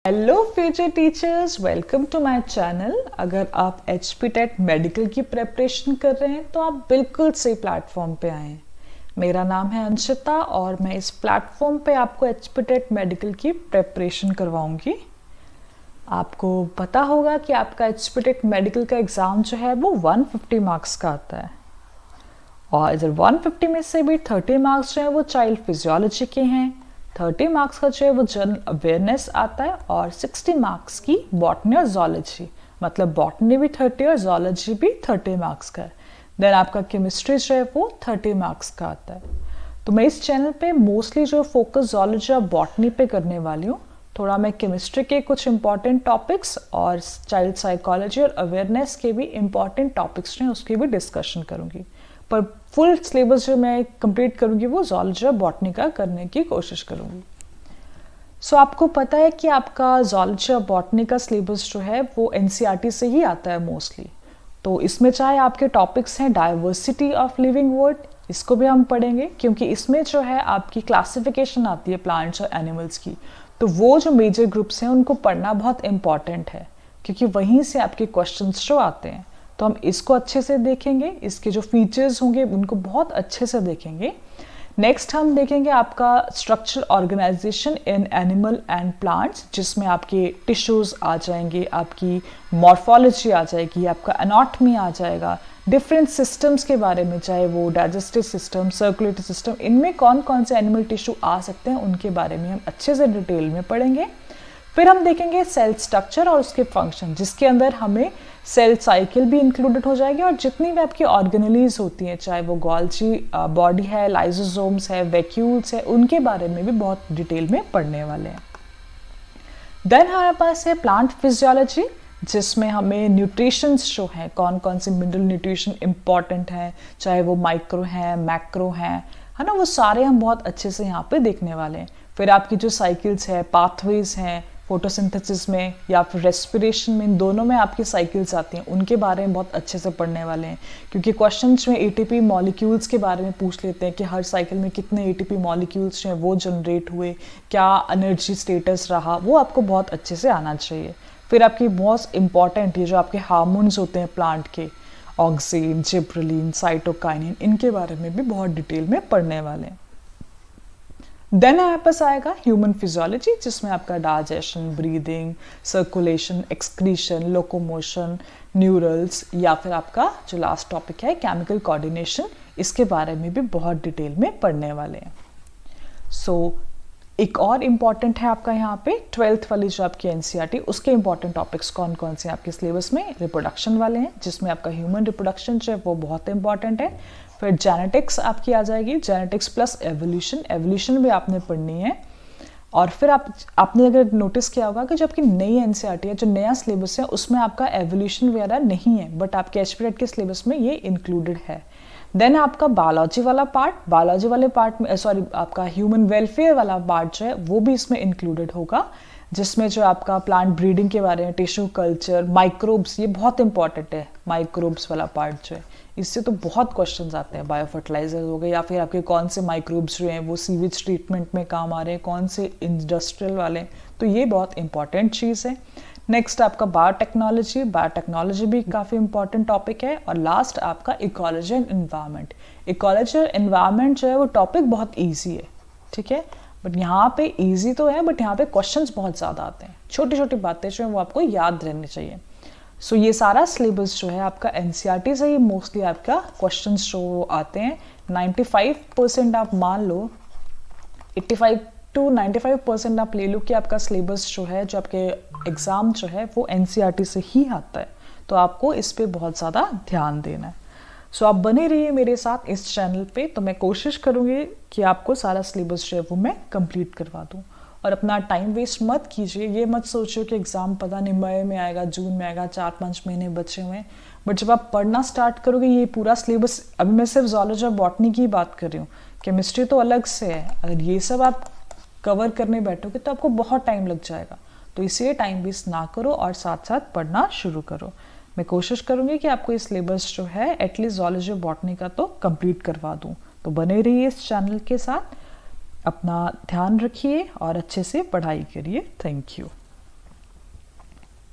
Hello future teachers, welcome to my channel. अगर आप HPTET medical की प्रेपरेशन कर रहे हैं तो आप बिल्कुल सही प्लेटफॉर्म पे आए हैं। मेरा नाम है अंशिता और मैं इस प्लेटफॉर्म पे आपको HPTET मेडिकल की प्रेपरेशन करवाऊंगी। आपको पता होगा कि आपका HPTET मेडिकल का एग्ज़ाम जो है वो 150 मार्क्स का आता है और इधर 150 में से भी 30 मार्क्स जो है वो चाइल्ड फिजियोलॉजी के हैं, 30 मार्क्स का जो है वो जनरल अवेयरनेस आता है और 60 मार्क्स की बॉटनी और जोलॉजी, मतलब बॉटनी भी 30 और जोलॉजी भी 30 मार्क्स का है। देन आपका केमिस्ट्री जो है वो 30 मार्क्स का आता है। तो मैं इस चैनल पे मोस्टली जो फोकस जोलॉजी और बॉटनी पे करने वाली हूँ। थोड़ा मैं केमिस्ट्री के कुछ इंपॉर्टेंट टॉपिक्स और चाइल्ड साइकोलॉजी और अवेयरनेस के भी इंपॉर्टेंट टॉपिक्स हैं उसकी भी डिस्कशन करूँगी, पर फुल सिलेबस जो मैं कंप्लीट करूँगी वो जोलॉजी और बॉटनी का करने की कोशिश करूँगी। सो आपको पता है कि आपका जोलॉजी और बॉटनी का सिलेबस जो है वो NCERT से ही आता है मोस्टली। तो इसमें चाहे आपके टॉपिक्स हैं डाइवर्सिटी ऑफ लिविंग वर्ल्ड, इसको भी हम पढ़ेंगे क्योंकि इसमें जो है आपकी क्लासिफिकेशन आती है प्लांट्स और एनिमल्स की। तो वो जो मेजर ग्रुप्स हैं उनको पढ़ना बहुत इंपॉर्टेंट है क्योंकि वहीं से आपके क्वेश्चंस जो आते हैं। तो हम इसको अच्छे से देखेंगे, इसके जो फीचर्स होंगे उनको बहुत अच्छे से देखेंगे। नेक्स्ट हम देखेंगे आपका structure organisation in animal and plants, जिसमें आपके टिश्यूज आ जाएंगे, आपकी मॉर्फोलॉजी आ जाएगी, आपका एनाटॉमी आ जाएगा, डिफरेंट सिस्टम्स के बारे में, चाहे वो डाइजेस्टिव सिस्टम, सर्कुलेटरी सिस्टम, इनमें कौन कौन से एनिमल टिश्यू आ सकते हैं उनके बारे में हम अच्छे से डिटेल में पढ़ेंगे। फिर हम देखेंगे सेल स्ट्रक्चर और उसके फंक्शन, जिसके अंदर हमें सेल साइकिल भी इंक्लूडेड हो जाएगी और जितनी भी आपकी ऑर्गेनेलीज होती हैं, चाहे वो गोल्जी बॉडी है, लाइसोसोम्स है, वैक्यूल्स है, उनके बारे में भी बहुत डिटेल में पढ़ने वाले हैं। देन हमारे पास है प्लांट फिजियोलॉजी, जिसमें हमें न्यूट्रिशंस जो हैं, कौन कौन से मिनरल न्यूट्रिशन इंपॉर्टेंट हैं, चाहे वो माइक्रो हैं, मैक्रो हैं, है ना, वो सारे हम बहुत अच्छे से यहाँ पे देखने वाले हैं। फिर आपकी जो साइकिल्स है, पाथवेज हैं, फोटोसिंथेसिस में या फिर रेस्पिरेशन में, इन दोनों में आपकी साइकिल्स आती हैं, उनके बारे में बहुत अच्छे से पढ़ने वाले हैं क्योंकि क्वेश्चंस में ATP मॉलिक्यूल्स के बारे में पूछ लेते हैं कि हर साइकिल में कितने ATP मॉलिक्यूल्स जो हैं वो जनरेट हुए, क्या एनर्जी स्टेटस रहा, वो आपको बहुत अच्छे से आना चाहिए। फिर आपकी मोस्ट इंपॉर्टेंट ये जो आपके हार्मोन्स होते हैं प्लांट के, ऑक्सीन, जिब्रेलिन, साइटोकाइनिन, इनके बारे में भी बहुत डिटेल में पढ़ने वाले हैं। देन हमारे पास आएगा ह्यूमन फिजियोलॉजी, जिसमें आपका digestion, breathing, circulation, excretion, locomotion, neurals, या फिर आपका जो लास्ट टॉपिक है केमिकल कोऑर्डिनेशन, इसके बारे में भी बहुत डिटेल में पढ़ने वाले हैं। सो एक और इम्पॉर्टेंट है आपका यहाँ पे 12th वाली जो आपकी NCERT, उसके इंपॉर्टेंट टॉपिक्स कौन कौन से आपके सिलेबस में रिप्रोडक्शन वाले हैं, जिसमें आपका ह्यूमन रिप्रोडक्शन जो है वो बहुत इंपॉर्टेंट है। फिर जेनेटिक्स आपकी आ जाएगी, जेनेटिक्स प्लस एवोल्यूशन, एवोल्यूशन भी आपने पढ़नी है। और फिर आपने अगर नोटिस किया होगा कि जो आपकी नई NCERT है, जो नया सिलेबस है, उसमें आपका एवोल्यूशन वगैरह नहीं है, बट आपके HPTET के सिलेबस में ये इंक्लूडेड है। देन आपका बायोलॉजी वाला पार्ट, बायोलॉजी वाले पार्ट में आपका ह्यूमन वेलफेयर वाला पार्ट जो है वो भी इसमें इंक्लूडेड होगा, जिसमें जो आपका प्लांट ब्रीडिंग के बारे में, टिश्यू कल्चर, माइक्रोब्स, ये बहुत इंपॉर्टेंट है माइक्रोब्स वाला पार्ट जो है, इससे तो बहुत क्वेश्चंस आते हैं। बायो फर्टिलाइजर हो गए या फिर आपके कौन से माइक्रोब्स जो हैं वो सीवेज ट्रीटमेंट में काम आ रहे हैं, कौन से इंडस्ट्रियल वाले, तो ये बहुत इंपॉर्टेंट चीज़ है। नेक्स्ट आपका बायोटेक्नोलॉजी, बायोटेक्नोलॉजी भी काफ़ी इंपॉर्टेंट टॉपिक है। और लास्ट आपका इकोलॉजी एंड एनवायरनमेंट, इकोलॉजी और एनवायरनमेंट जो है वो टॉपिक बहुत ईजी है, ठीक है, बट यहाँ पे ईजी तो है बट यहाँ पे क्वेश्चंस बहुत ज़्यादा आते हैं, छोटी छोटी बातें जो है वो आपको याद रहनी चाहिए। सो ये सारा सिलेबस जो है आपका NCERT से ही मोस्टली आपका क्वेश्चंस जो आते हैं। 95% आप मान लो, 85 to 95% आप ले लो कि आपका सिलेबस जो है, जो आपके एग्ज़ाम जो है वो NCERT से ही आता है, तो आपको इस पे बहुत ज़्यादा ध्यान देना है। सो आप बने रहिए मेरे साथ इस चैनल पे, तो मैं कोशिश करूँगी कि आपको सारा सिलेबस जो है वो मैं कंप्लीट करवा दूँ। और अपना टाइम वेस्ट मत कीजिए, ये मत सोचिए कि एग्ज़ाम पता नहीं मई में आएगा, जून में आएगा, 4-5 महीने बचे हुए हैं, बट जब आप पढ़ना स्टार्ट करोगे ये पूरा सिलेबस, अभी मैं सिर्फ जोलॉजी और बॉटनी की बात कर रही हूँ, केमिस्ट्री तो अलग से है, अगर ये सब आप कवर करने बैठोगे तो आपको बहुत टाइम लग जाएगा। तो इसलिए टाइम वेस्ट ना करो और साथ साथ पढ़ना शुरू करो। मैं कोशिश करूँगी कि आपको ये सिलेबस जो है एटलीस्ट जोलॉजी और बॉटनी का तो कंप्लीट करवा दूँ। तो बने रहिए इस चैनल के साथ, अपना ध्यान रखिए और अच्छे से पढ़ाई करिए। Thank you.